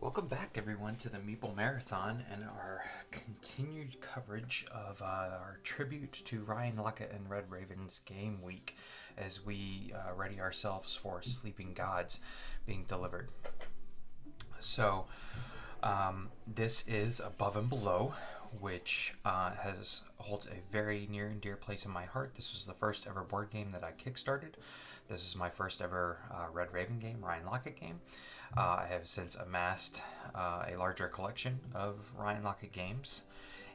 Welcome back, everyone, to the Meeple Marathon and our continued coverage of our tribute to Ryan Laukat and Red Ravens game week as we ready ourselves for Sleeping Gods being delivered. So, this is Above and Below, which holds a very near and dear place in my heart. This was the first ever board game that I kickstarted. This is my first ever Red Raven game, Ryan Laukat game. I have since amassed a larger collection of Ryan Laukat games,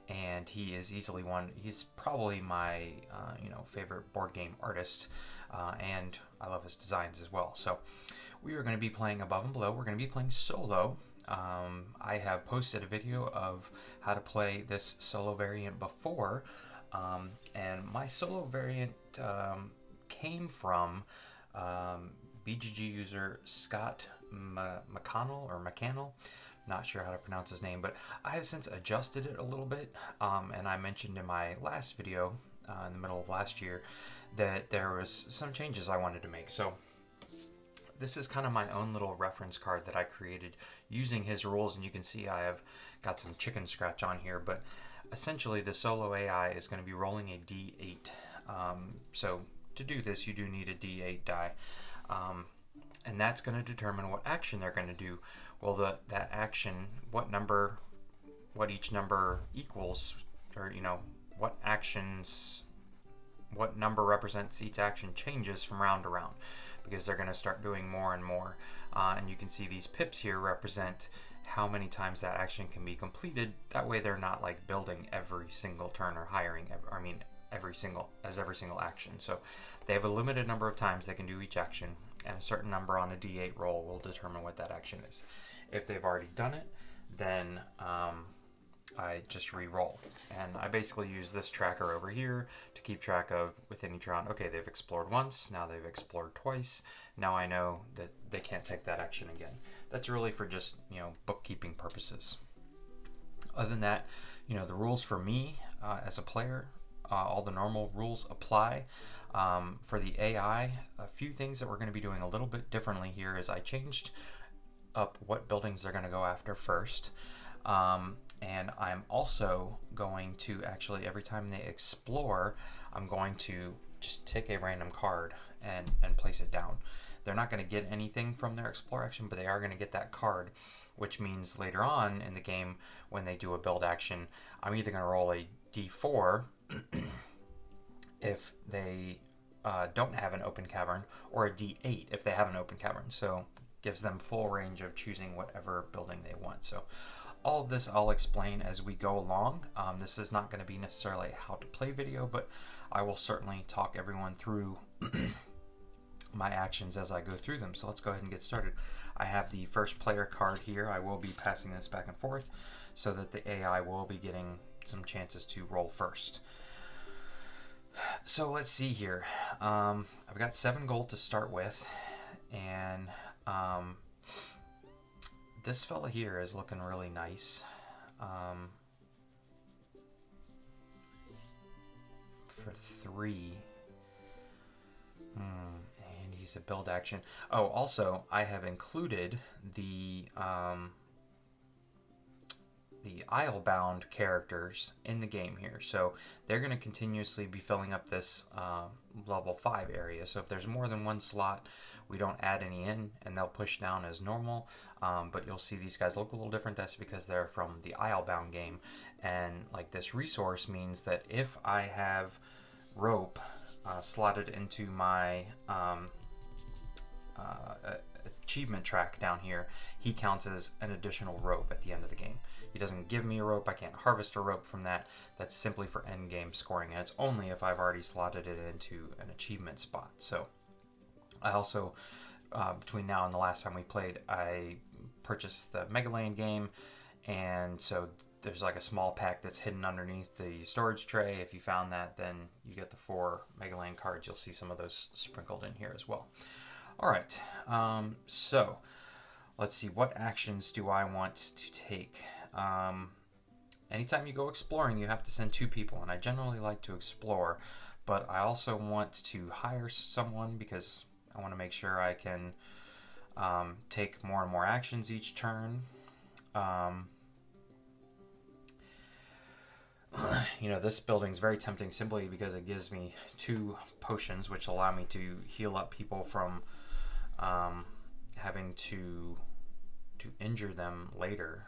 and he is easily he's probably my favorite board game artist, and I love his designs as well. So we are going to be playing Above and Below. We're going to be playing solo. I have posted a video of how to play this solo variant before, and my solo variant came from BGG user Scott McConnell, not sure how to pronounce his name, but I have since adjusted it a little bit, and I mentioned in my last video in the middle of last year that there was some changes I wanted to make. So this is kind of my own little reference card that I created using his rules, and you can see I have got some chicken scratch on here, but essentially the solo AI is going to be rolling a D8. So to do this, you do need a D8 die, and that's going to determine what action they're going to do. Well, that action, what each number equals, or what number represents each action changes from round to round, because they're going to start doing more and more. And you can see these pips here represent how many times that action can be completed. That way they're not like building every single turn or hiring every single action. So they have a limited number of times they can do each action, and a certain number on a D8 roll will determine what that action is. If they've already done it, then I just re-roll, and I basically use this tracker over here to keep track of within each round. Okay, they've explored once, now they've explored twice, now I know that they can't take that action again. That's really for just bookkeeping purposes. Other than that, the rules for me as a player, all the normal rules apply. For the AI, a few things that we're going to be doing a little bit differently here is I changed up what buildings they're going to go after first. And I'm also going to actually, every time they explore, I'm going to just take a random card and place it down. They're not going to get anything from their explore action, but they are going to get that card, which means later on in the game, when they do a build action, I'm either going to roll a D4 if they don't have an open cavern, or a D8 if they have an open cavern. So gives them full range of choosing whatever building they want. So all of this I'll explain as we go along. This is not going to be necessarily a how to play video, but I will certainly talk everyone through my actions as I go through them. So let's go ahead and get started. I have the first player card here. I will be passing this back and forth so that the AI will be getting some chances to roll first. So let's see here. I've got 7 gold to start with, and this fella here is looking really nice. For 3. And he's a build action. Oh, also, I have included the Isle-bound characters in the game here. So they're going to continuously be filling up this level 5 area. So if there's more than one slot, we don't add any in, and they'll push down as normal. But you'll see these guys look a little different. That's because they're from the Isle-bound game. And like this resource means that if I have rope slotted into my achievement track down here, he counts as an additional rope at the end of the game. He doesn't give me a rope. I can't harvest a rope from that. That's simply for end game scoring, and it's only if I've already slotted it into an achievement spot. So I also, between now and the last time we played, I purchased the Mega Land game, and so there's like a small pack that's hidden underneath the storage tray. If you found that, then you get the 4 Mega Land cards. You'll see some of those sprinkled in here as well. All right, so let's see, what actions do I want to take? Anytime you go exploring, you have to send 2 people, and I generally like to explore, but I also want to hire someone because I want to make sure I can take more and more actions each turn. This building is very tempting simply because it gives me 2 potions, which allow me to heal up people from having to injure them later.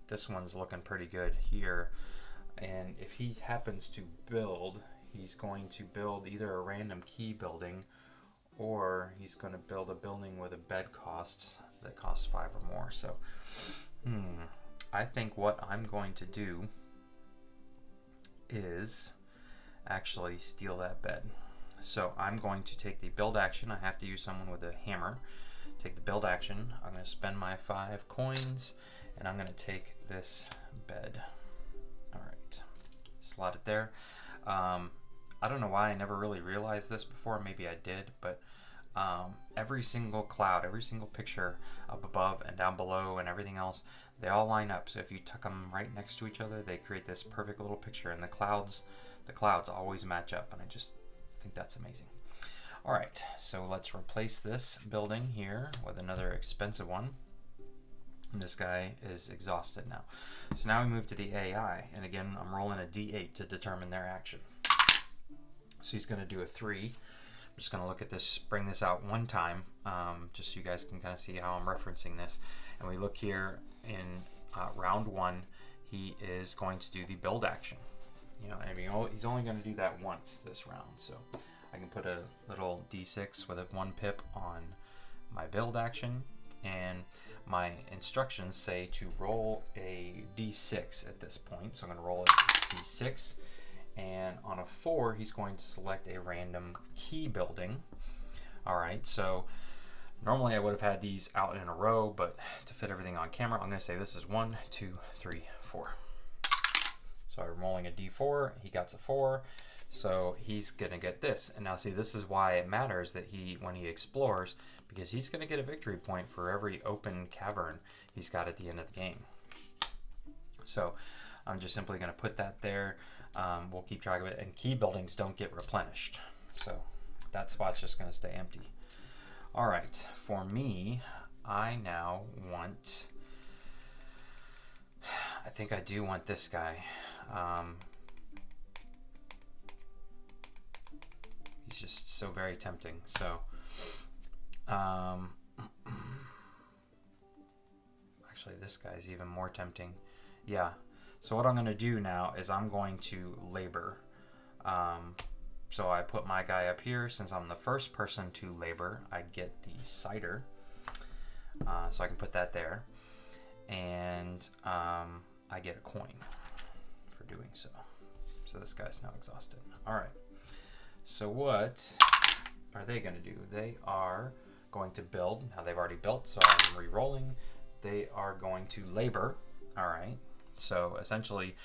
This one's looking pretty good here. And if he happens to build, he's going to build either a random key building, or he's going to build a building with a bed costs that costs 5 or more. So, I think what I'm going to do is actually steal that bed. So I'm going to take the build action. I have to use someone with a hammer. Take the build action. I'm going to spend my 5 coins, and I'm going to take this bed. All right, slot it there. I don't know why I never really realized this before. Maybe I did, but every single cloud, every single picture up above and down below and everything else, they all line up. So if you tuck them right next to each other, they create this perfect little picture, and the clouds always match up, and I just think that's amazing. All right, so let's replace this building here with another expensive one. And this guy is exhausted now. So now we move to the AI, and again, I'm rolling a D8 to determine their action. So he's going to do a 3. I'm just going to look at this, bring this out one time, just so you guys can kind of see how I'm referencing this. And we look here in round 1, he is going to do the build action. He's only going to do that once this round. So I can put a little D6 with a 1 pip on my build action, and my instructions say to roll a D6 at this point. So I'm going to roll a D6. And on a 4, he's going to select a random key building. All right, so normally I would have had these out in a row, but to fit everything on camera, I'm going to say this is 1, 2, 3, 4. So I'm rolling a D4. He got a 4, so he's going to get this. And now see, this is why it matters that when he explores, because he's going to get a victory point for every open cavern he's got at the end of the game. So I'm just simply going to put that there. We'll keep track of it, and key buildings don't get replenished, so that spot's just going to stay empty. All right, for me, I now want, I think I do want this guy. He's just so very tempting. So actually this guy's even more tempting. Yeah. So what I'm going to do now is I'm going to labor. So I put my guy up here. Since I'm the first person to labor, I get the cider. So I can put that there. And I get a coin for doing so. So this guy's now exhausted. All right. So what are they going to do? They are going to build. Now they've already built, so I'm re-rolling. They are going to labor. All right. So essentially,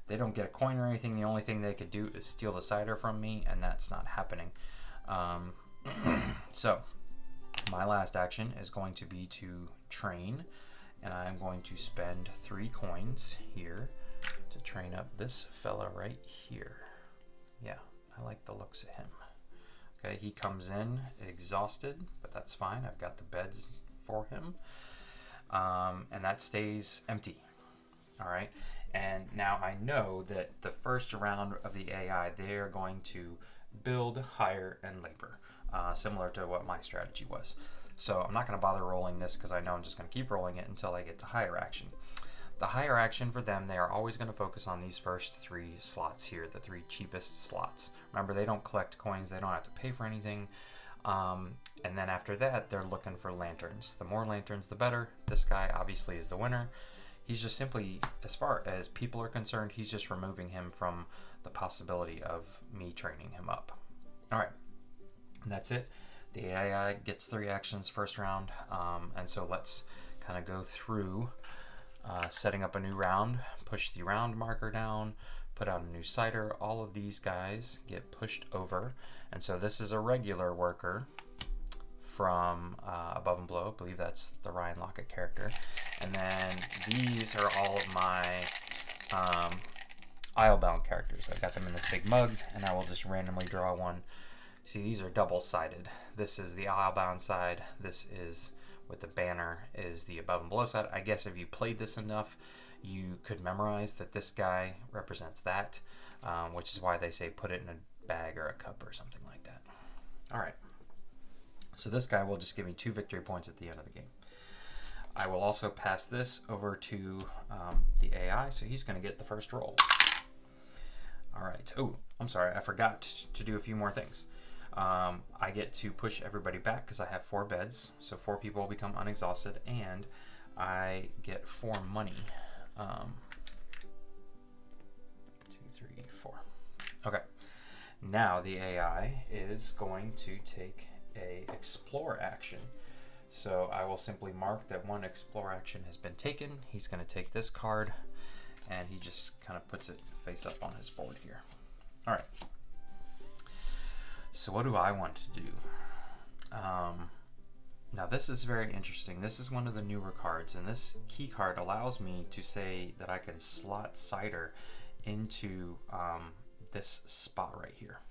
they don't get a coin or anything. The only thing they could do is steal the cider from me, and that's not happening. So my last action is going to be to train, and I'm going to spend 3 coins here to train up this fella right here. Yeah, I like the looks of him. Okay, he comes in exhausted, but that's fine. I've got the beds for him, and that stays empty. All right, and now I know that the first round of the AI, they're going to build, hire, and labor, similar to what my strategy was. So I'm not going to bother rolling this because I know I'm just going to keep rolling it until I get the hire action. The hire action for them, they are always going to focus on these first 3 slots here, the 3 cheapest slots. Remember, they don't collect coins, they don't have to pay for anything. And then after that, they're looking for lanterns. The more lanterns, the better. This guy obviously is the winner. He's just simply, as far as people are concerned, he's just removing him from the possibility of me training him up. All right, and that's it. The AI gets 3 actions first round, and so let's kind of go through setting up a new round, push the round marker down, put out a new cider. All of these guys get pushed over, and so this is a regular worker from Above and Below. I believe that's the Ryan Laukat character. And then these are all of my Islebound characters. I've got them in this big mug, and I will just randomly draw one. See, these are double-sided. This is the Islebound side. This is with the banner is the above and below side. I guess if you played this enough, you could memorize that this guy represents that, which is why they say put it in a bag or a cup or something like that. All right. So this guy will just give me 2 victory points at the end of the game. I will also pass this over to the AI, so he's going to get the first roll. All right. Oh, I'm sorry. I forgot to do a few more things. I get to push everybody back because I have 4 beds, so 4 people will become unexhausted, and I get 4 money. 2, 3, 4. Okay. Now the AI is going to take a explore action. So I will simply mark that 1 explore action has been taken. He's going to take this card, and he just kind of puts it face up on his board here. All right. So what do I want to do? Now this is very interesting. This is one of the newer cards, and this key card allows me to say that I can slot cider into this spot right here,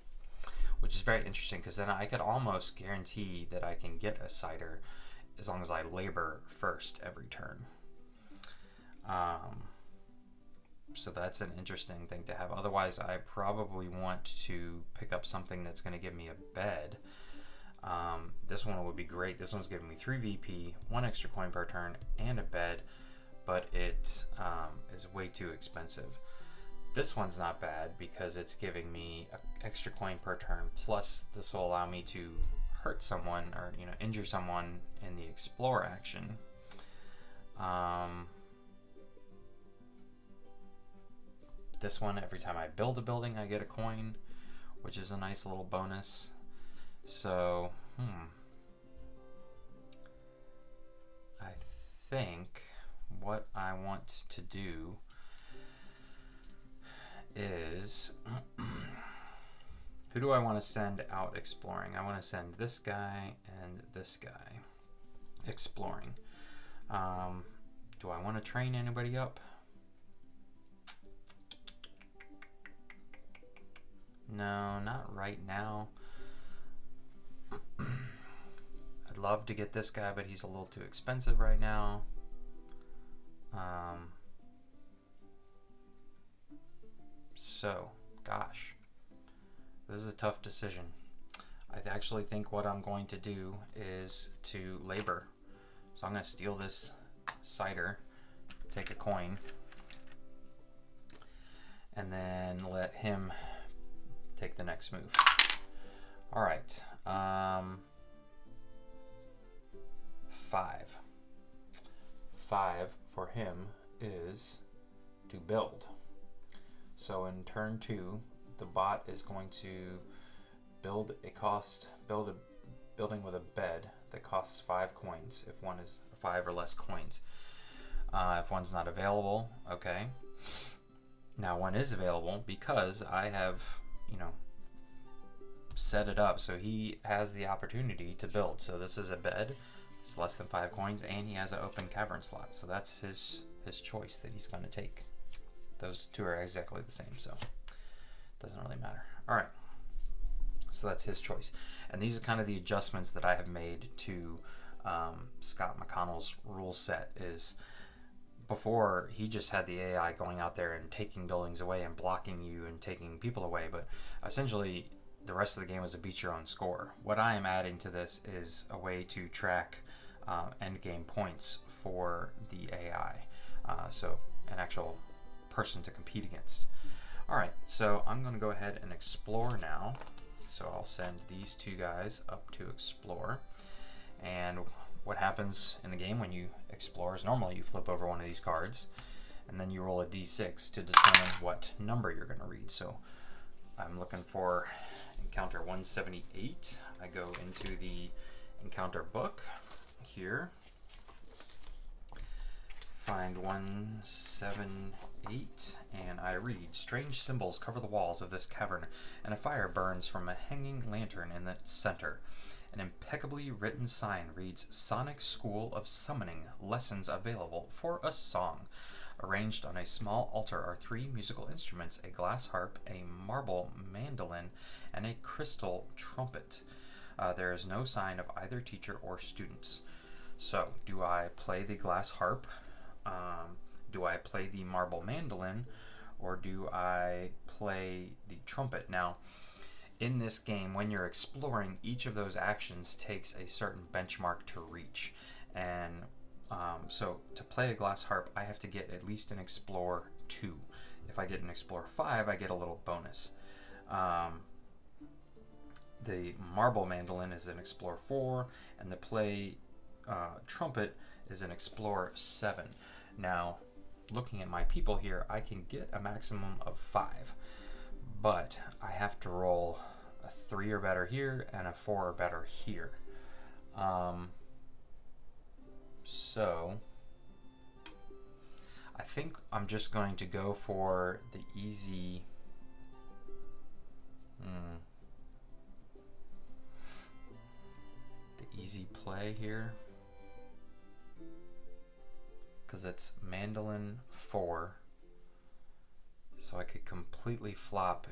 which is very interesting because then I could almost guarantee that I can get a cider as long as I labor first every turn. So that's an interesting thing to have. Otherwise, I probably want to pick up something that's going to give me a bed. This one would be great. This one's giving me 3 VP, 1 extra coin per turn, and a bed, but it is way too expensive. This one's not bad because it's giving me an extra coin per turn, plus this will allow me to hurt someone or injure someone in the explore action. This one, every time I build a building, I get a coin, which is a nice little bonus. So, I think what I want to do is, who do I want to send out exploring? I want to send this guy and this guy exploring. Do I want to train anybody up? No, not right now. I'd love to get this guy, but he's a little too expensive right now. So, gosh, this is a tough decision. I actually think what I'm going to do is to labor. So I'm going to steal this cider, take a coin, and then let him take the next move. All right. 5. 5 for him is to build. So in turn 2, the bot is going to build a building with a bed that costs 5 coins if one is 5 or less coins. If one's not available, okay. Now one is available because I have, set it up so he has the opportunity to build. So this is a bed, it's less than 5 coins, and he has an open cavern slot. So that's his choice that he's going to take. Those 2 are exactly the same, so it doesn't really matter. All right, so that's his choice. And these are kind of the adjustments that I have made to Scott McConnell's rule set. Is before, he just had the AI going out there and taking buildings away and blocking you and taking people away, but essentially the rest of the game was a beat your own score. What I am adding to this is a way to track end game points for the AI, so an actual person to compete against. All right, so I'm going to go ahead and explore now. So I'll send these 2 guys up to explore, and what happens in the game when you explore is normally you flip over one of these cards and then you roll a d6 to determine what number you're going to read. So I'm looking for encounter 178. I go into the encounter book here, find 178, and I read, strange symbols cover the walls of this cavern, and a fire burns from a hanging lantern in its center. An impeccably written sign reads, Sonic School of Summoning, lessons available for a song. Arranged on a small altar are 3 musical instruments, a glass harp, a marble mandolin, and a crystal trumpet. There is no sign of either teacher or students. So, do I play the glass harp? Do I play the marble mandolin? Or do I play the trumpet? Now, in this game, when you're exploring, each of those actions takes a certain benchmark to reach. And so to play a glass harp, I have to get at least an Explore 2. If I get an Explore 5, I get a little bonus. The marble mandolin is an Explore 4, and the play trumpet is an Explore 7. Now, looking at my people here, I can get a maximum of 5, but I have to roll a 3 or better here and a 4 or better here. So I think I'm just going to go for the easy play here, because it's mandolin 4, so I could completely flop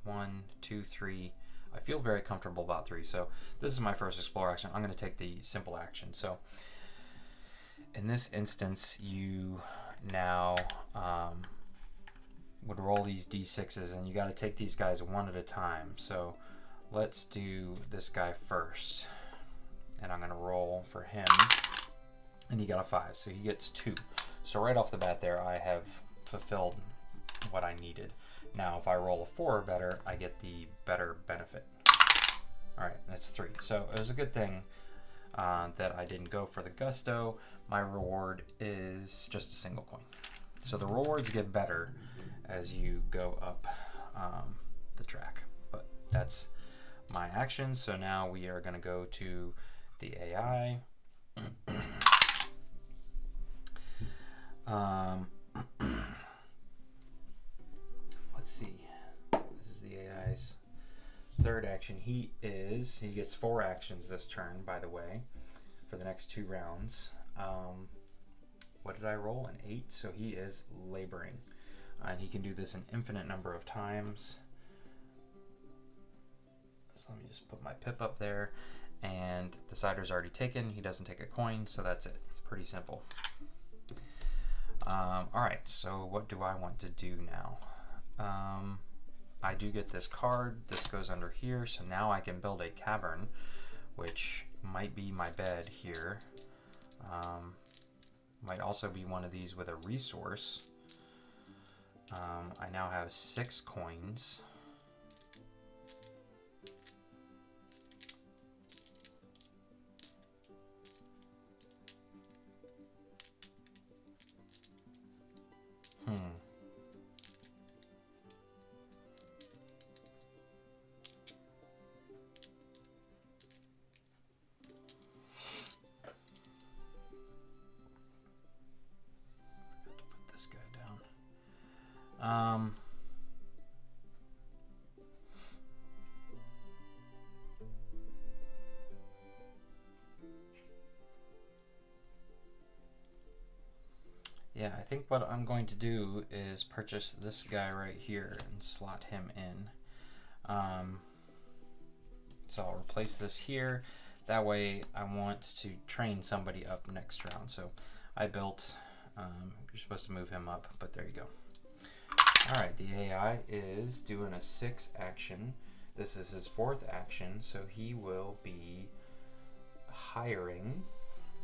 1, 2, 3. I feel very comfortable about 3, so this is my first explore action. I'm going to take the simple action. So in this instance, you now would roll these d6s, and you got to take these guys one at a time. So let's do this guy first, and I'm going to roll for him, and he got a 5, so he gets 2. So right off the bat there, I have fulfilled what I needed. Now if I roll a 4 or better, I get the better benefit. Alright, that's 3. So it was a good thing that I didn't go for the gusto. My reward is just a single coin. So the rewards get better as you go up the track. But that's my action. So now we are going to go to the AI. Let's see. This is the AI's third action. He gets 4 actions this turn, by the way, for the next 2 rounds. What did I roll? An 8, so he is laboring. And he can do this an infinite number of times. So let me just put my pip up there. And the cider's already taken. He doesn't take a coin, so that's it. Pretty simple. Alright, so what do I want to do now? I do get this card. This goes under here, so now I can build a cavern, which might be my bed here. Might also be one of these with a resource. I now have 6 coins. Yeah, I think what I'm going to do is purchase this guy right here and slot him in. So I'll replace this here. That way I want to train somebody up next round. So I built, you're supposed to move him up, but there you go. Alright, the AI is doing a 6 action. This is his 4th action, so he will be hiring.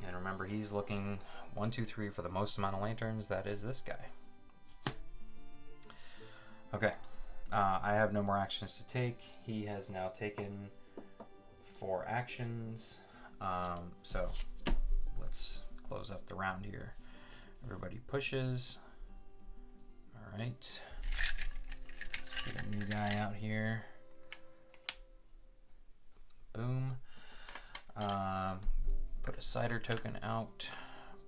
And remember, he's looking 1, 2, 3 for the most amount of lanterns. That is this guy. Okay, I have no more actions to take. He has now taken 4 actions. So let's close up the round here. Everybody pushes. All right. Let's get a new guy out here. Boom. Put a cider token out.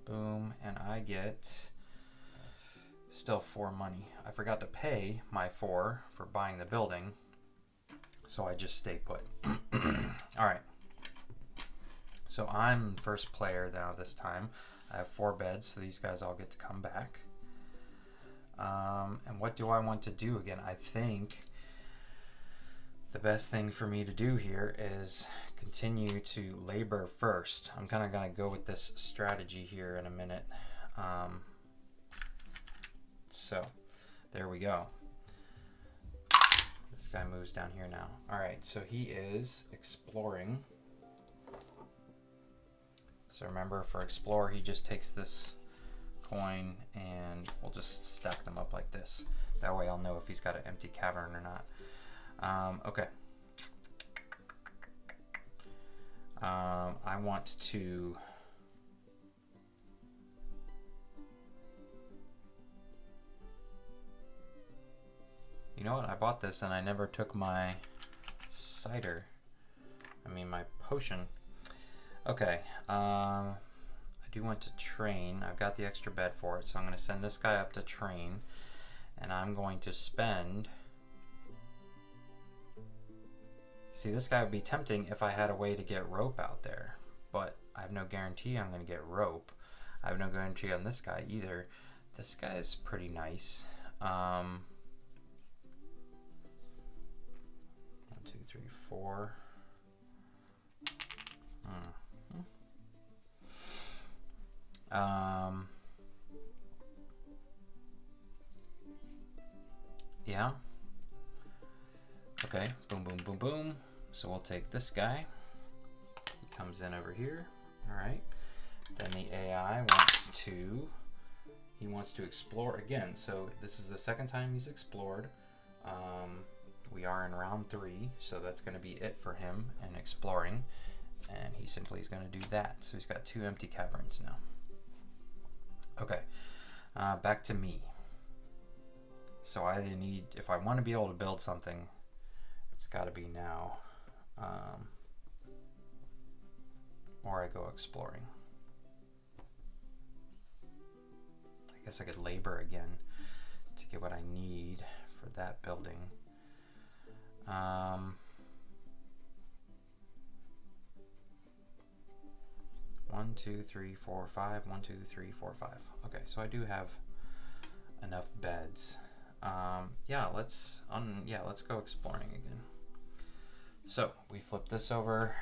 Boom. And I get still 4 money. I forgot to pay my 4 for buying the building, so I just stay put. All right. So I'm first player now this time. I have 4 beds, so these guys all get to come back. And what do I want to do again? I think The best thing for me to do here is continue to labor first. I'm kind of going to go with this strategy here in a minute. So there we go. This guy moves down here now. All right, so he is exploring. So remember, for explore, he just takes this coin and we'll just stack them up like this. That way I'll know if he's got an empty cavern or not. Okay. I want to... You know what? I bought this and I never took my cider. My potion. Okay. I do want to train. I've got the extra bed for it, so I'm going to send this guy up to train. And I'm going to spend... See, this guy would be tempting if I had a way to get rope out there. But I have no guarantee I'm going to get rope. I have no guarantee on this guy either. This guy is pretty nice. 1, 2, 3, 4. Yeah. Okay, boom, boom, boom, boom. So we'll take this guy. He comes in over here. All right. Then the AI wants to explore again. So this is the second time he's explored. We are in round 3, so that's going to be it for him and exploring. And he simply is going to do that. So he's got 2 empty caverns now. Okay, back to me. So I either need, if I want to be able to build something, it's got to be now, or I go exploring. I guess I could labor again to get what I need for that building. 1, 2, 3, 4, 5. 1, 2, 3, 4, 5. Okay, so I do have enough beds. Let's go exploring again. So we flip this over.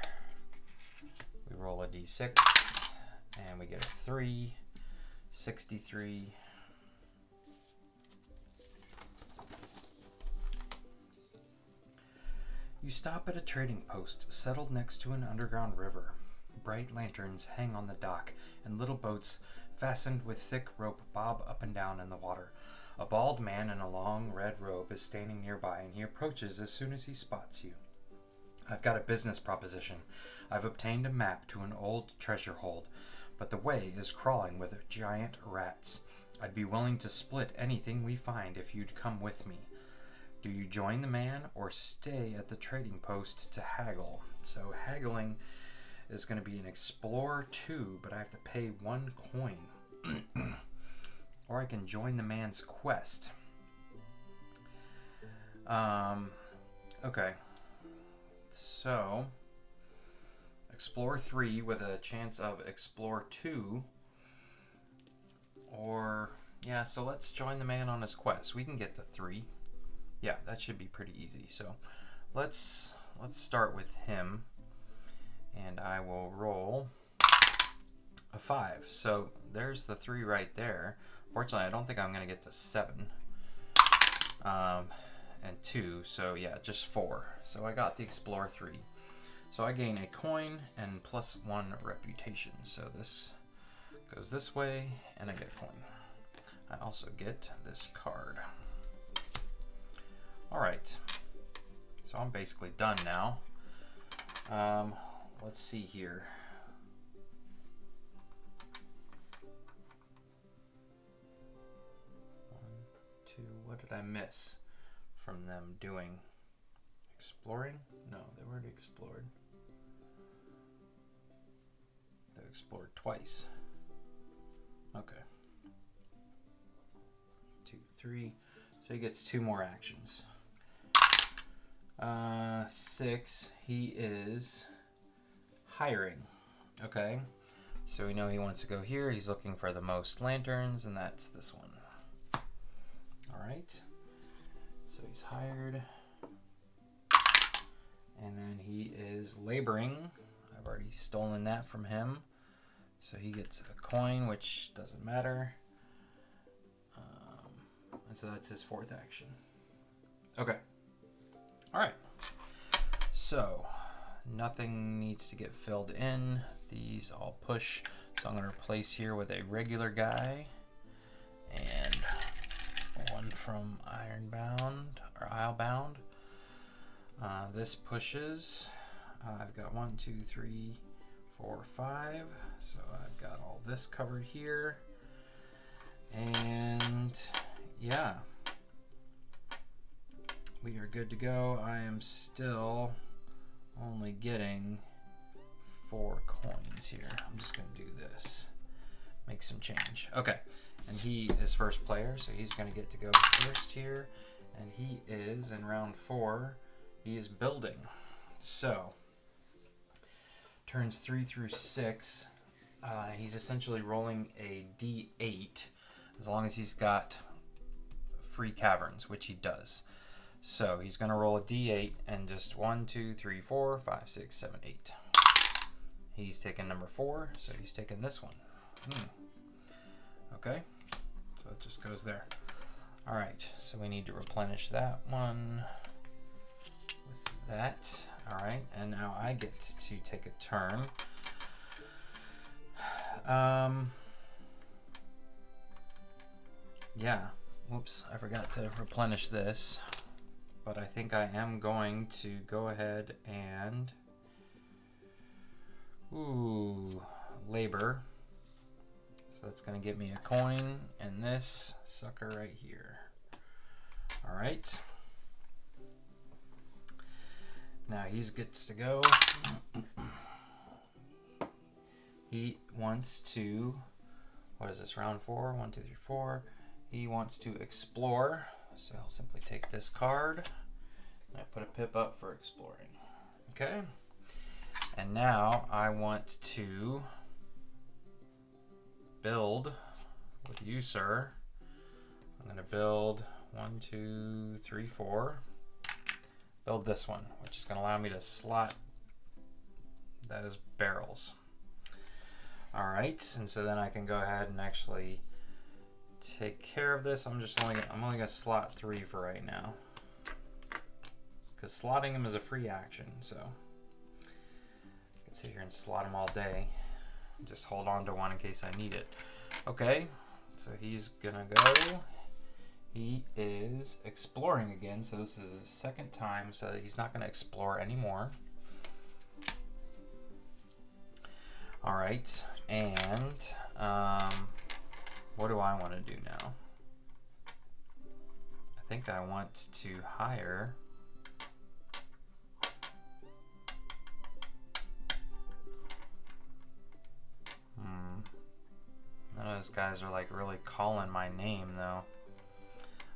We roll a d6, and we get a 3, 63. You stop at a trading post settled next to an underground river. Bright lanterns hang on the dock, and little boats fastened with thick rope bob up and down in the water. A bald man in a long red robe is standing nearby, and he approaches as soon as he spots you. I've got a business proposition. I've obtained a map to an old treasure hold, but the way is crawling with giant rats. I'd be willing to split anything we find if you'd come with me. Do you join the man or stay at the trading post to haggle? So haggling is going to be an Explore 2, but I have to pay 1 coin. Or I can join the man's quest. Okay. So, Explore 3 with a chance of Explore 2. Or, yeah, so let's join the man on his quest. We can get to 3. Yeah, that should be pretty easy. So, let's start with him. And I will roll a 5. So there's the 3 right there. Fortunately, I don't think I'm going to get to 7. And 2. So yeah, just 4. So I got the Explore 3. So I gain a coin and plus 1 reputation. So this goes this way, and I get a coin. I also get this card. All right. So I'm basically done now. Let's see here. 1, 2. What did I miss from them doing? Exploring? No, they already explored. They explored twice. Okay. 2, 3. So he gets 2 more actions. 6. He is hiring. Okay. So we know he wants to go here. He's looking for the most lanterns, and that's this one. All right. So he's hired. And then he is laboring. I've already stolen that from him. So he gets a coin, which doesn't matter. And so that's his fourth action. Okay. All right. So nothing needs to get filled in. These all push. So I'm going to replace here with a regular guy. And one from Ironbound or Islebound. This pushes. I've got 1, 2, 3, 4, 5. So I've got all this covered here. And yeah, we are good to go. I am still only getting 4 coins here. I'm just going to do this. Make some change. Okay. And he is first player, so he's going to get to go first here. And he is, in round 4, he is building. So, turns 3 through 6, he's essentially rolling a D8, as long as he's got free caverns, which he does. So, he's going to roll a D8, and just 1, 2, 3, 4, 5, 6, 7, 8. He's taking number 4, so he's taking this one. Okay, so it just goes there. All right, so we need to replenish that one with that. All right, and now I get to take a turn. Yeah, whoops, I forgot to replenish this, but I think I am going to go ahead and labor. So that's going to get me a coin and this sucker right here. All right. Now he gets to go. He wants to, what is this, round 4? 1, 2, 3, 4. He wants to explore. So I'll simply take this card and I put a pip up for exploring. Okay. And now I want to build with you, sir. I'm going to build 1, 2, 3, 4. Build this one, which is going to allow me to slot those barrels. All right, and so then I can go ahead and actually take care of this. I'm only going to slot 3 for right now, because slotting them is a free action. So I can sit here and slot them all day. Just hold on to one in case I need it. Okay, so he's gonna go. He is exploring again, so this is his second time, so he's not gonna explore anymore. All right, and what do I want to do now? I think I want to hire none of those guys are like really calling my name though.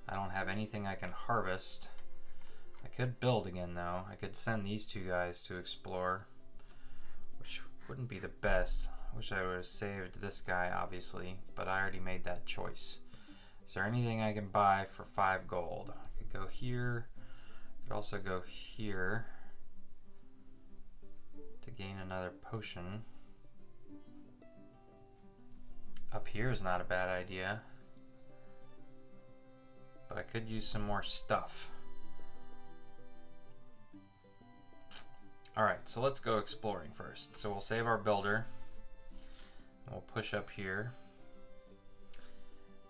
I don't have anything I can harvest. I could build again though. I could send these 2 guys to explore, which wouldn't be the best. I wish I would have saved this guy obviously, but I already made that choice. Is there anything I can buy for 5 gold? I could go here. I could also go here to gain another potion. Up here is not a bad idea, but I could use some more stuff. All right, so let's go exploring first. So we'll save our builder, and we'll push up here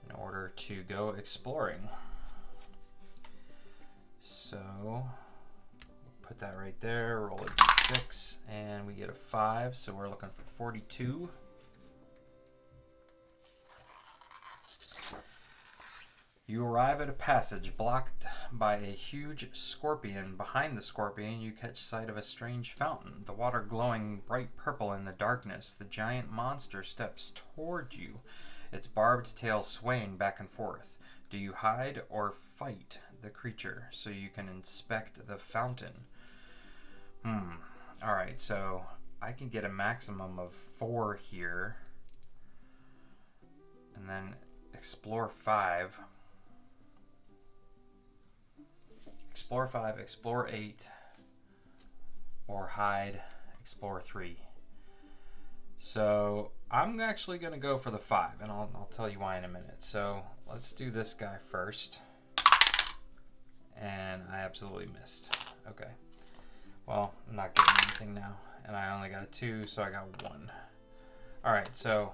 in order to go exploring. So we'll put that right there, roll a d6, and we get a 5, so we're looking for 42. You arrive at a passage blocked by a huge scorpion. Behind the scorpion, you catch sight of a strange fountain, the water glowing bright purple in the darkness. The giant monster steps toward you, its barbed tail swaying back and forth. Do you hide or fight the creature so you can inspect the fountain? Alright, so I can get a maximum of 4 here, and then explore 5. Explore 5, explore 8, or hide, explore 3. So I'm actually going to go for the 5, and I'll tell you why in a minute. So let's do this guy first. And I absolutely missed. Okay. Well, I'm not getting anything now. And I only got a 2, so I got 1. Alright, so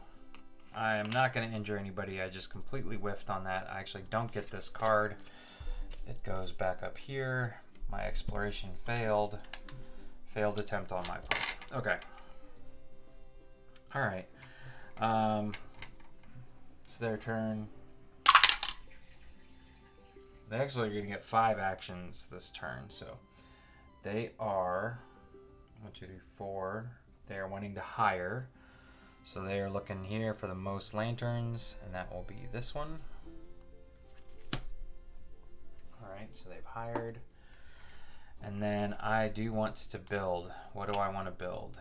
I am not going to injure anybody. I just completely whiffed on that. I actually don't get this card. It goes back up here. My exploration failed. Failed attempt on my part. Okay. Alright. It's their turn. They actually are going to get 5 actions this turn, so they are 1, 2, 3, 4. They are wanting to hire, so they are looking here for the most lanterns, and that will be this one. All right, so they've hired, and then I do want to build. What do I want to build?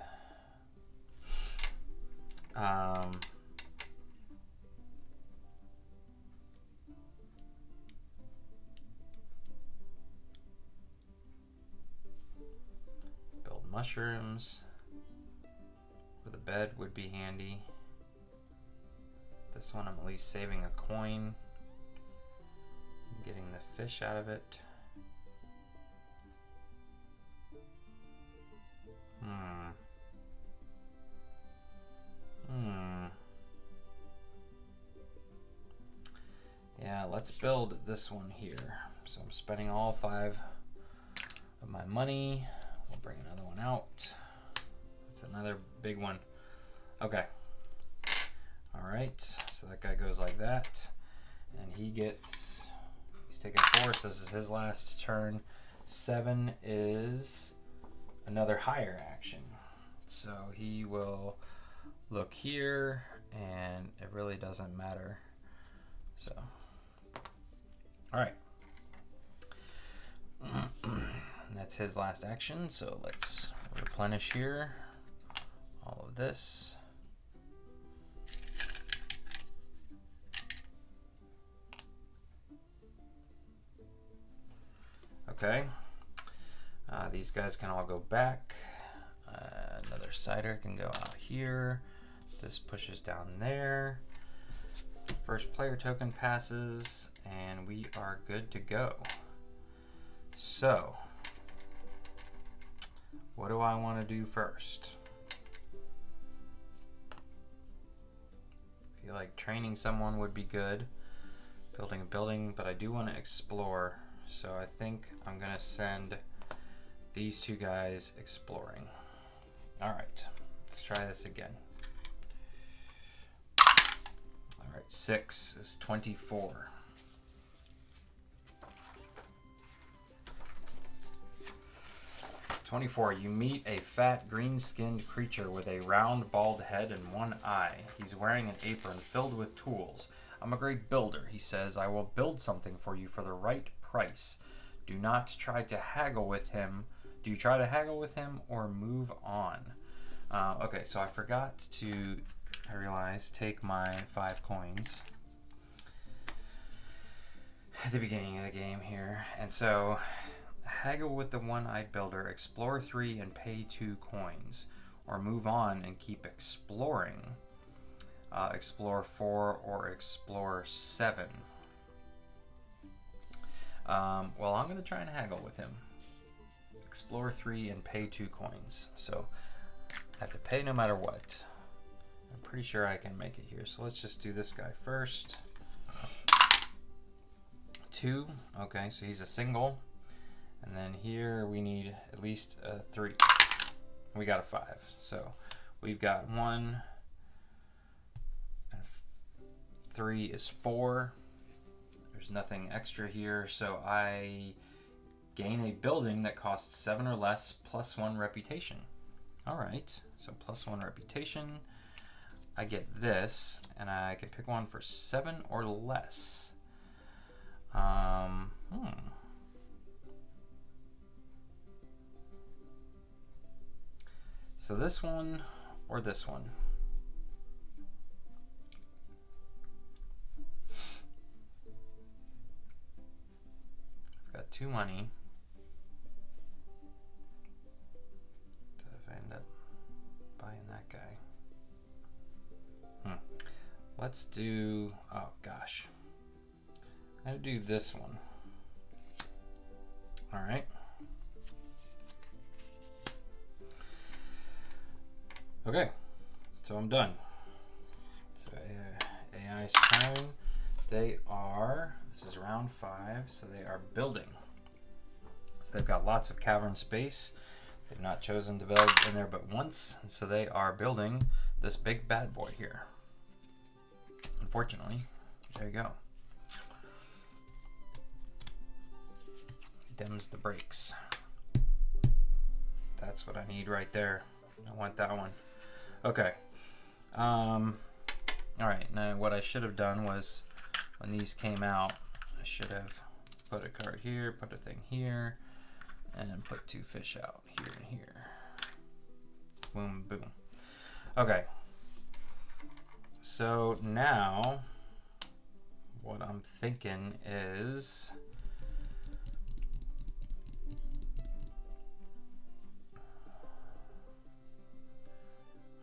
Mushrooms with a bed would be handy. This one I'm at least saving a coin, getting the fish out of it. Yeah, let's build this one here. So I'm spending all 5 of my money. We'll bring another one out. That's another big one. Okay. All right. So that guy goes like that. And he's taking 4, so this is his last turn. 7 is another higher action. So he will look here, and it really doesn't matter. So, all right. That's his last action, so let's replenish here all of this. Okay, these guys can all go back. Another cider can go out here. This pushes down there. First player token passes, and we are good to go. So, what do I want to do first? I feel like training someone would be good. Building a building, but I do want to explore. So I think I'm going to send these 2 guys exploring. All right, let's try this again. All right, 6 is 24. You meet a fat, green-skinned creature with a round, bald head and 1 eye. He's wearing an apron filled with tools. I'm a great builder, he says. I will build something for you for the right price. Do not try to haggle with him. Do you try to haggle with him or move on? Okay, so I forgot to, I realized, take my 5 coins at the beginning of the game here. And so, haggle with the one-eyed builder, explore 3 and pay 2 coins. Or move on and keep exploring. Explore 4 or explore 7. Well, I'm going to try and haggle with him. Explore 3 and pay 2 coins. So I have to pay no matter what. I'm pretty sure I can make it here. So let's just do this guy first. 2. Okay, so he's a single. And then here we need at least a 3. We got a 5. So we've got 1. And 3 is 4. There's nothing extra here, so I gain a building that costs 7 or less plus 1 reputation. Alright, so plus 1 reputation. I get this, and I can pick one for 7 or less. So this one or this one? I've got 2 money. Let's do, oh gosh. I'm gonna do this one. All right. Okay, so I'm done. So AI's turn. They are, this is round 5, so they are building. So they've got lots of cavern space. They've not chosen to build in there but once, and so they are building this big bad boy here. Unfortunately, there you go. Dims the brakes. That's what I need right there. I want that one. Okay. All right. Now, what I should have done was, when these came out, I should have put a card here, put a thing here, and put 2 fish out here and here. Boom, boom. Okay. So now, what I'm thinking is,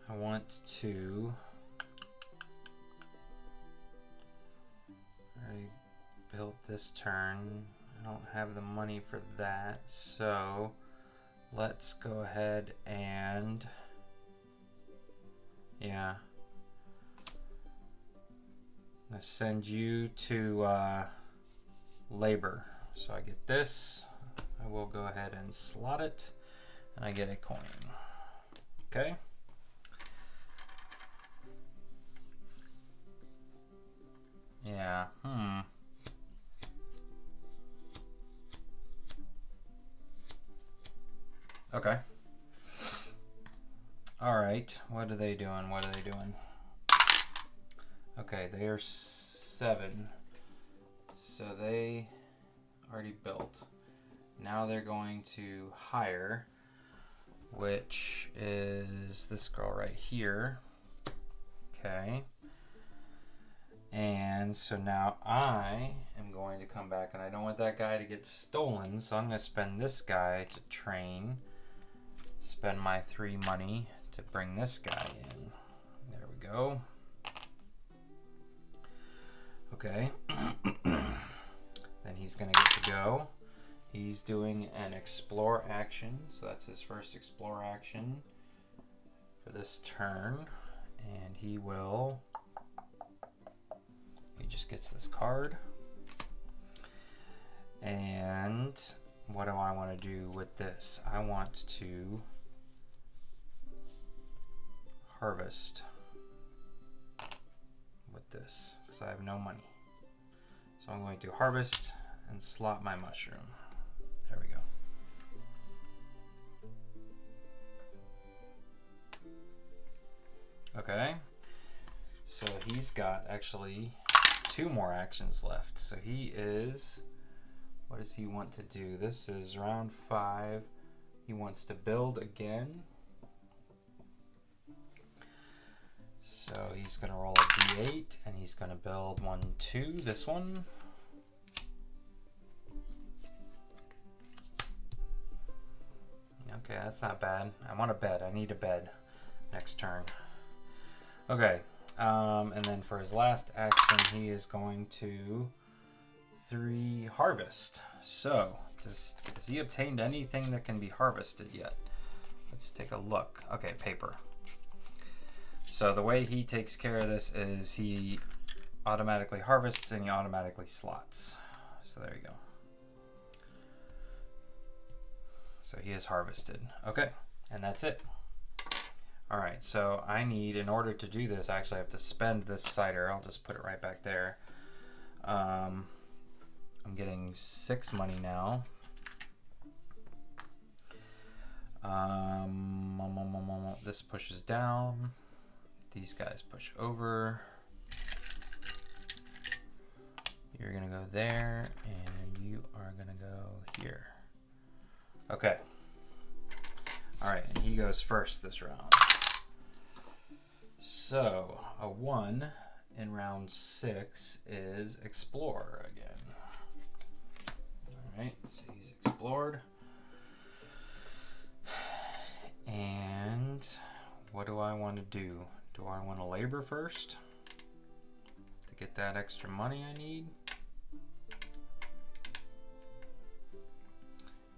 I want to already built this turn. I don't have the money for that, so let's go ahead and, yeah, I'm gonna send you to labor. So I get this, I will go ahead and slot it, and I get a coin. Okay. Yeah, Okay. All right, what are they doing? What are they doing? Okay, they are 7. So they already built. Now they're going to hire, which is this girl right here. Okay. And so now I am going to come back, and I don't want that guy to get stolen, so I'm going to spend this guy to train, spend my 3 money to bring this guy in. There we go. Okay. Then he's going to get to go. He's doing an explore action, so that's his first explore action for this turn, and he just gets this card. And what do I want to do with this? I want to harvest with this because I have no money. So I'm going to harvest and slot my mushroom. There we go. Okay. So he's got actually 2 more actions left. So he is, what does he want to do? This is round 5. He wants to build again. So he's going to roll a d8 and he's going to build 1, 2, this one. Okay, that's not bad. I want a bed. I need a bed next turn. Okay. And then for his last action, he is going to 3 harvest. So, has he obtained anything that can be harvested yet? Let's take a look. Okay, paper. So the way he takes care of this is he automatically harvests and he automatically slots. So there you go. So he is harvested. Okay, and that's it. All right, so I need, in order to do this, I actually have to spend this cider. I'll just put it right back there. I'm getting 6 money now. This pushes down. These guys push over. You're gonna go there, and you are gonna go here. Okay. All right, and he goes first this round. So a 1 in round 6 is explore again. All right, so he's explored. And what do I want to do? Do I want to labor first? to get that extra money I need.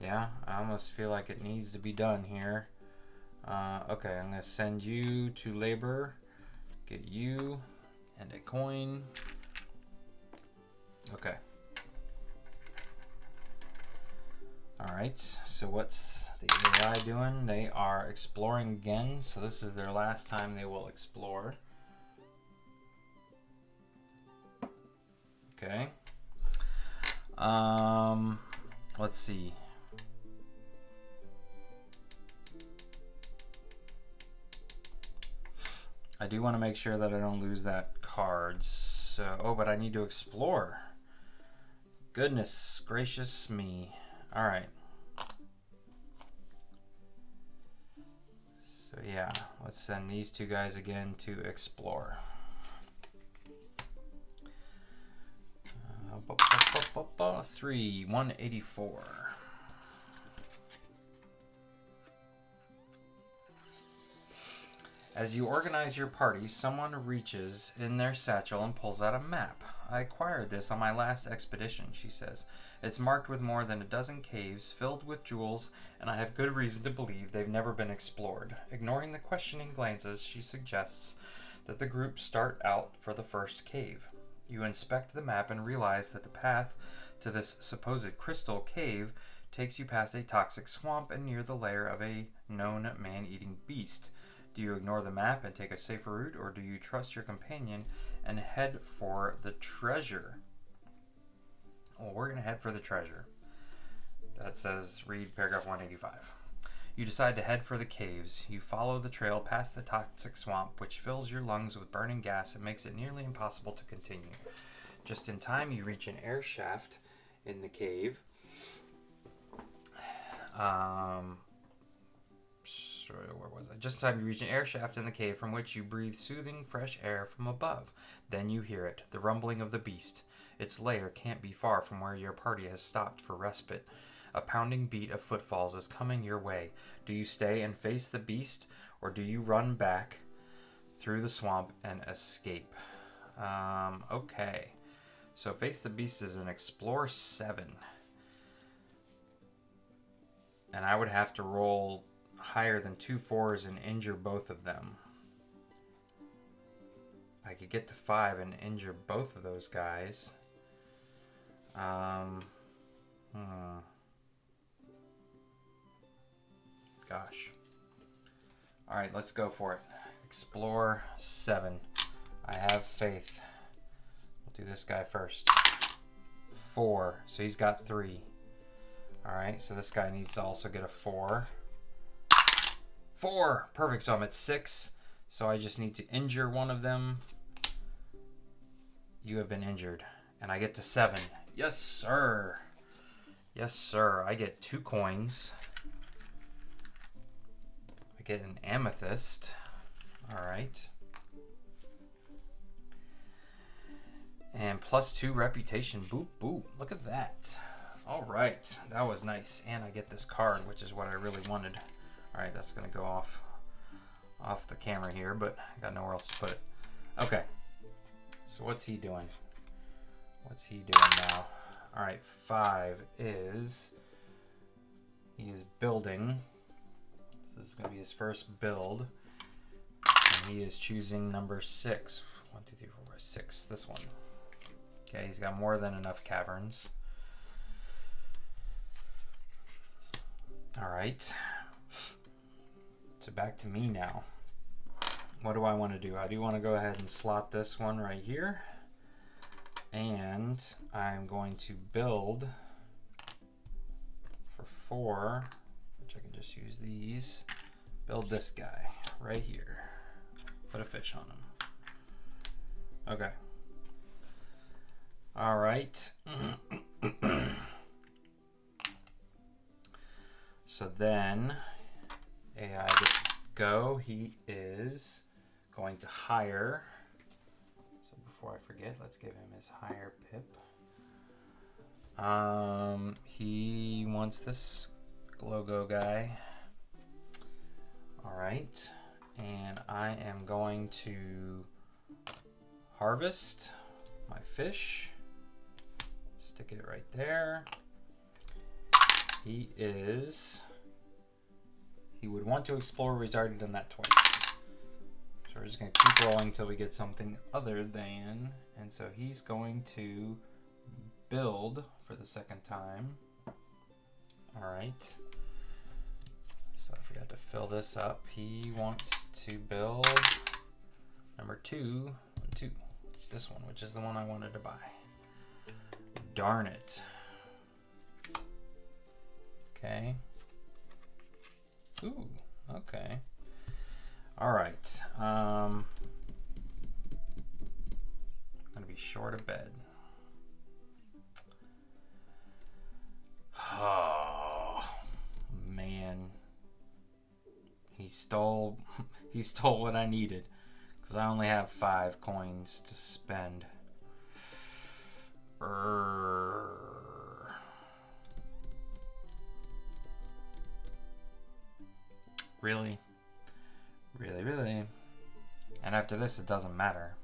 Yeah, I almost feel like it needs to be done here. Okay, I'm going to send you to labor, get you, and a coin. Okay. Alright, so what's the AI doing? They are exploring again, so this is their last time they will explore. Okay. Let's see. I do want to make sure that I don't lose that card. So, oh, but I need to explore. Goodness gracious me. All right. So yeah, let's send these two guys again to explore. 184. As you organize your party, someone reaches in their satchel and pulls out a map. I acquired this on my last expedition, she says. It's marked with more than a dozen caves filled with jewels, and I have good reason to believe they've never been explored. Ignoring the questioning glances, she suggests that the group start out for the first cave. You inspect the map and realize that the path to this supposed crystal cave takes you past a toxic swamp and near the lair of a known man-eating beast. Do you ignore the map and take a safer route, or do you trust your companion and head for the treasure? Well, we're going to head for the treasure. That says, read paragraph 185. You decide to head for the caves. You follow the trail past the toxic swamp, which fills your lungs with burning gas and makes it nearly impossible to continue. Just in time, you reach an air shaft in the cave. Where was I? Just in time, you reach an air shaft in the cave from which you breathe soothing, fresh air from above. Then you hear it, the rumbling of the beast. Its lair can't be far from where your party has stopped for respite. A pounding beat of footfalls is coming your way. Do you stay and face the beast, or do you run back through the swamp and escape? Okay. So face the beast is an Explore 7. And I would have to roll higher than 2 4s and injure both of them. I could get to 5 and injure both of those guys. Gosh. Alright, let's go for it. Explore 7. I have faith. We'll do this guy first. 4. So he's got 3. Alright, so this guy needs to also get a 4. 4! Perfect, so I'm at 6. So I just need to injure one of them. You have been injured. And I get to 7. Yes, sir. Yes, sir. I get 2 coins. I get an amethyst. Alright. And plus 2 reputation. Boop, boop. Look at that. Alright. That was nice. And I get this card, which is what I really wanted. Alright, that's going to go off the camera here, but I got nowhere else to put it. Okay. So what's he doing? What's he doing now? Alright, 5 is... He is building. So this is going to be his first build. And he is choosing number 6. 1, 2, 3, 4, 5, 6. This one. Okay, he's got more than enough caverns. Alright. So back to me now. What do I want to do? I do want to go ahead and slot this one right here. And I'm going to build for 4, which I can just use these. Build this guy right here. Put a fish on him. Okay. All right. So then AI gets to go. He is going to hire. So before I forget, let's give him his hire pip. He wants this logo guy. All right. And I am going to harvest my fish. Stick it right there. He would want to explore. He's already done that twice. So we're just going to keep rolling until we get something other than. And so he's going to build for the second time. All right. So I forgot to fill this up. He wants to build number 2. This one, which is the one I wanted to buy. Darn it. Okay. Ooh, okay. All right. I'm gonna be short of bed. Oh man. He stole what I needed because I only have 5 coins to spend. Really? Really? And after this, it doesn't matter.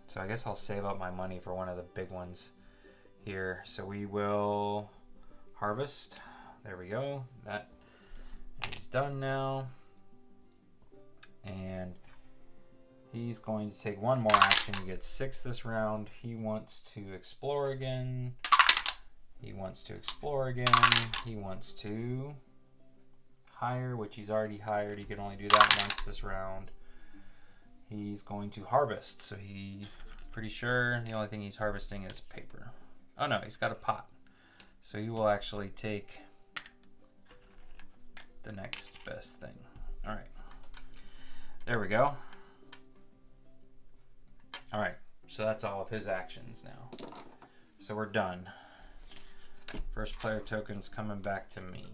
So I guess I'll save up my money for one of the big ones here. So we will harvest. There we go. That is done now. And he's going to take one more action. He gets 6 this round. He wants to explore again. He wants to hire, which he's already hired. He can only do that once this round. He's going to harvest. So pretty sure the only thing he's harvesting is paper. Oh no, he's got a pot. So he will actually take the next best thing. All right. There we go. All right. So that's all of his actions now. So we're done. First player token's coming back to me.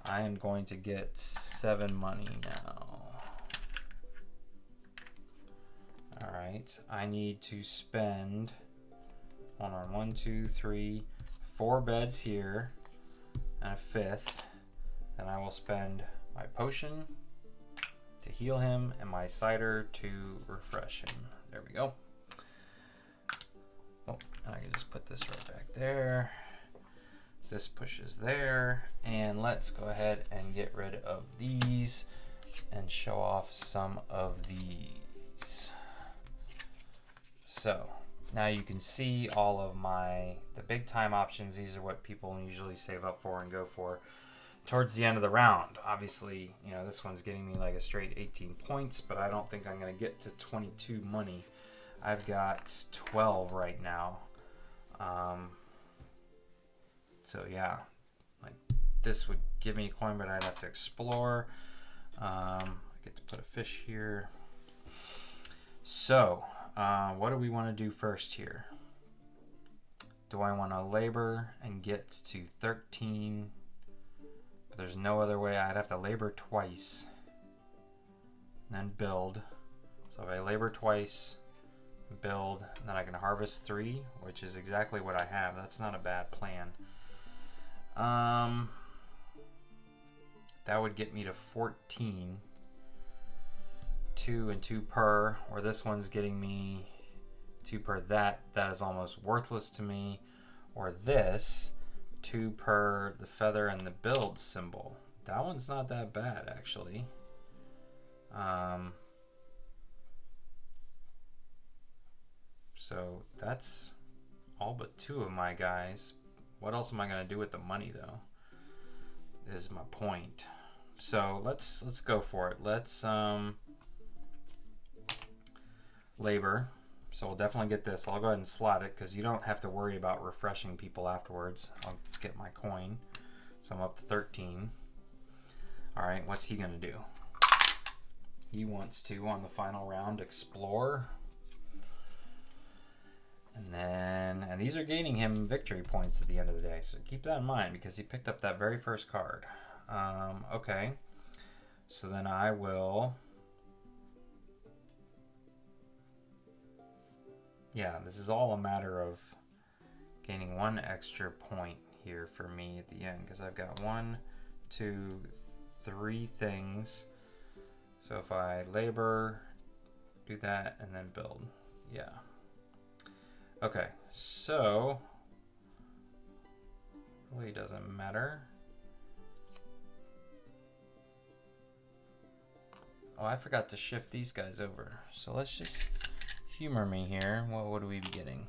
I am going to get 7 money now. All right. I need to spend, hold on, 1, 2, 3, 4 beds here and a 5th. And I will spend my potion to heal him and my cider to refresh him. There we go. Oh, and I can just put this right back there. This pushes there, and let's go ahead and get rid of these and show off some of these. So now you can see all of the big time options. These are what people usually save up for and go for towards the end of the round. Obviously, you know, this one's getting me like a straight 18 points, but I don't think I'm going to get to 22 money. I've got 12 right now. So yeah, like this would give me a coin, but I'd have to explore. I get to put a fish here. So what do we want to do first here? Do I want to labor and get to 13? But there's no other way. I'd have to labor twice and then build. So if I labor twice, build, and then I can harvest 3, which is exactly what I have. That's not a bad plan. That would get me to 14. 2 and 2 per, or this one's getting me 2 per. That is almost worthless to me. Or this 2 per the feather and the build symbol. That one's not that bad actually. So that's all but 2 of my guys. What else am I going to do with the money though? Is my point. So let's go for it. Let's labor. So we'll definitely get this. I'll go ahead and slot it because you don't have to worry about refreshing people afterwards. I'll get my coin. So I'm up to 13. All right, what's he going to do? He wants to, on the final round, explore. And these are gaining him victory points at the end of the day. So keep that in mind because he picked up that very first card. Okay. So then I will... Yeah, this is all a matter of gaining 1 extra point here for me at the end because I've got 1, 2, 3 things. So if I labor do that, and then build. Yeah. Okay, so really doesn't matter. Oh, I forgot to shift these guys over. So let's just humor me here. What would we be getting?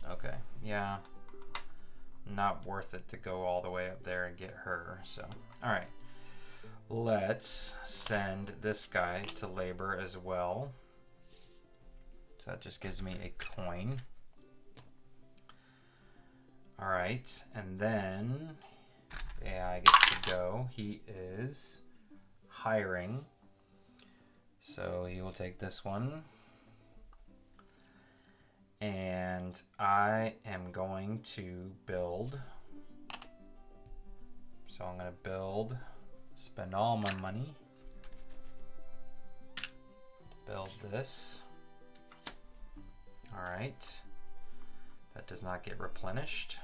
Okay, yeah. Not worth it to go all the way up there and get her. So, all right. Let's send this guy to labor as well. So that just gives me a coin. All right, and then the AI gets to go. He is hiring. So he will take this one. And I am going to build. So I'm going to build, spend all my money. Build this. All right. That does not get replenished.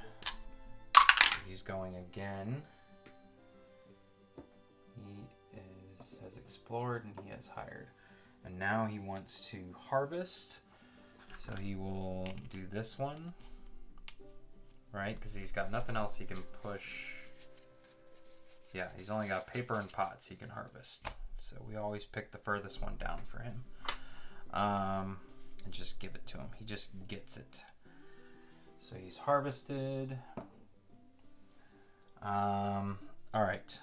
He's going again. He has explored and he has hired. And now he wants to harvest. So he will do this one, right? Because he's got nothing else he can push. Yeah, he's only got paper and pots he can harvest. So we always pick the furthest one down for him. And just give it to him. He just gets it. So he's harvested. All right.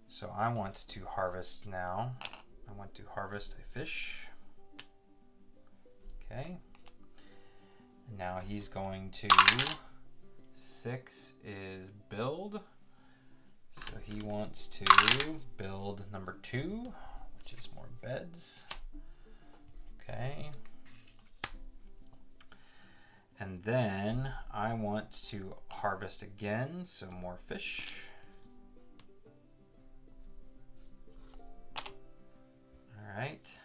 So I want to harvest now. I want to harvest a fish. Okay. And now he's going to 6 is build. So he wants to build number 2, which is more beds. Okay. And then I want to harvest again, so more fish. All right.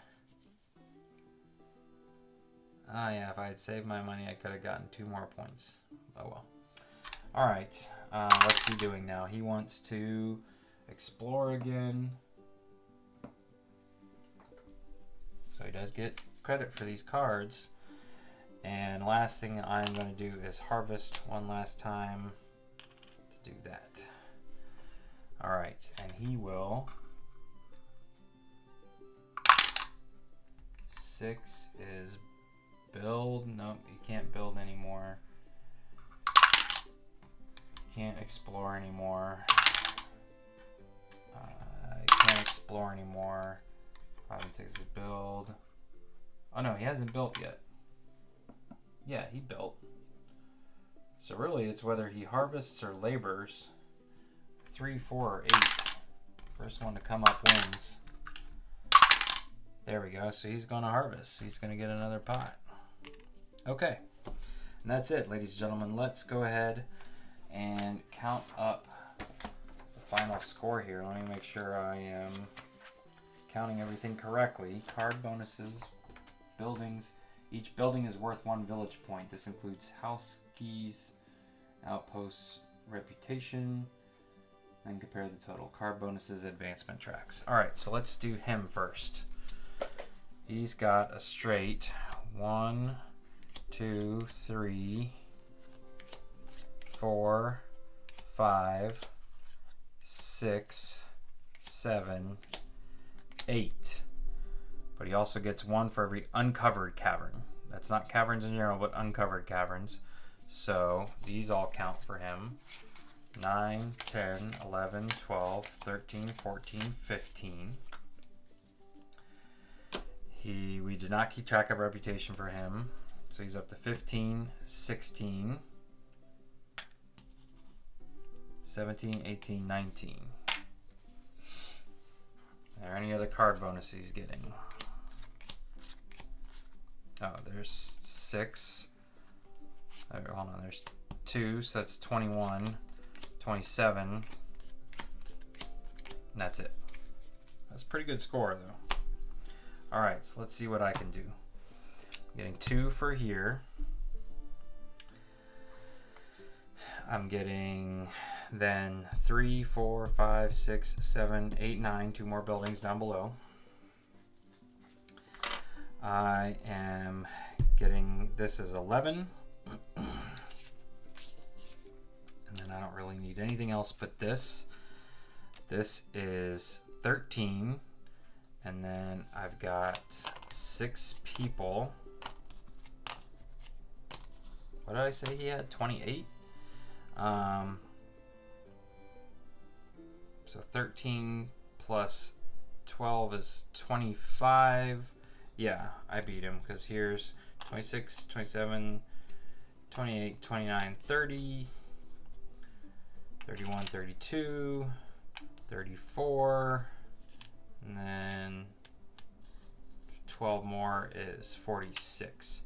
Ah, yeah, if I had saved my money, I could have gotten 2 more points. Oh well. All right, what's he doing now? He wants to explore again. So he does get credit for these cards. And last thing I'm going to do is harvest one last time to do that. All right, and he will. 6 is build. Nope, you can't build anymore. You can't explore anymore. You can't explore anymore. 5 and 6 is build. Oh no, he hasn't built yet. Yeah, he built. So really, it's whether he harvests or labors. 3, 4, or 8. First one to come up wins. There we go. So he's going to harvest. He's going to get another pot. Okay. And that's it, ladies and gentlemen. Let's go ahead and count up the final score here. Let me make sure I am counting everything correctly. Card bonuses, buildings. Each building is worth 1 village point. This includes house keys, outposts, reputation. Then compare the total. Card bonuses, advancement tracks. All right, so let's do him first. He's got a straight 1, 2, 3, 4, 5, 6, 7, 8. But he also gets 1 for every uncovered cavern. That's not caverns in general, but uncovered caverns. So these all count for him. 9, 10, 11, 12, 13, 14, 15. We did not keep track of reputation for him. So he's up to 15, 16, 17, 18, 19. Are there any other card bonuses he's getting? Oh, there's 6. Hold on, there's 2, so that's 21, 27. And that's it. That's a pretty good score, though. All right, so let's see what I can do. I'm getting 2 for here. I'm getting then 3, 4, 5, 6, 7, 8, 9, 2 more buildings down below. I am getting, this is 11. And then I don't really need anything else but this. This is 13. And then I've got 6 people. What did I say he had? 28? So 13 plus 12 is 25. Yeah, I beat him because here's 26, 27, 28, 29, 30, 31, 32, 34, and then 12 more is 46.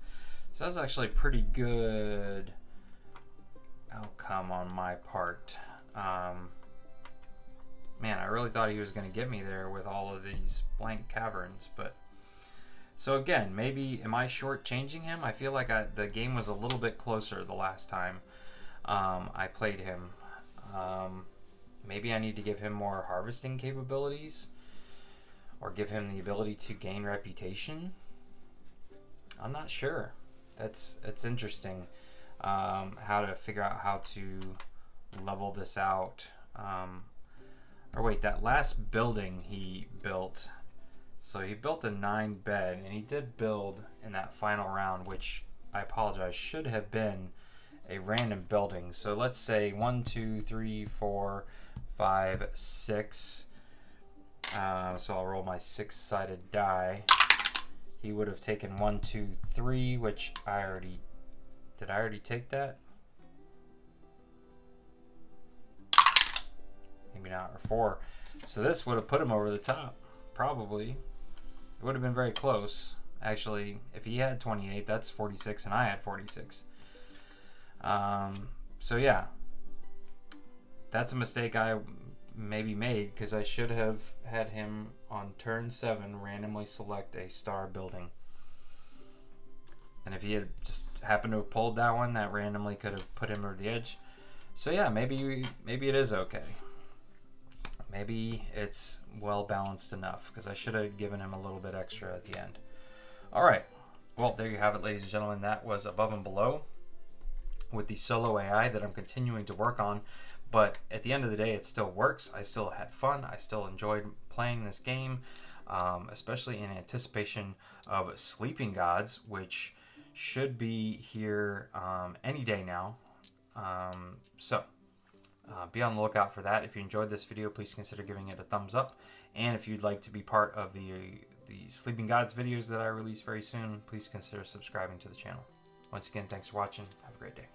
So that's actually a pretty good outcome on my part. Man, I really thought he was going to get me there with all of these blank caverns, but so again, maybe am I shortchanging him? I feel like the game was a little bit closer the last time I played him. Maybe I need to give him more harvesting capabilities, or give him the ability to gain reputation. I'm not sure. It's interesting how to figure out how to level this out. Or wait, that last building he built, so he built a 9-bed, and he did build in that final round, which I apologize, should have been a random building. So let's say 1, 2, 3, 4, 5, 6. So I'll roll my 6-sided die. He would have taken 1, 2, 3, which I already... Did I already take that? Maybe not, or 4. So this would have put him over the top, probably. It would have been very close. Actually, if he had 28, that's 46, and I had 46. So yeah, that's a mistake I maybe made, because I should have had him on turn 7 randomly select a star building. And if he had just happened to have pulled that one, that randomly could have put him over the edge. So yeah, maybe it is okay. Maybe it's well balanced enough, because I should have given him a little bit extra at the end. All right. Well, there you have it, ladies and gentlemen. That was Above and Below with the solo AI that I'm continuing to work on. But at the end of the day, it still works. I still had fun. I still enjoyed playing this game, especially in anticipation of Sleeping Gods, which should be here any day now. Be on the lookout for that. If you enjoyed this video, please consider giving it a thumbs up. And if you'd like to be part of the Sleeping Gods videos that I release very soon, please consider subscribing to the channel. Once again, thanks for watching. Have a great day.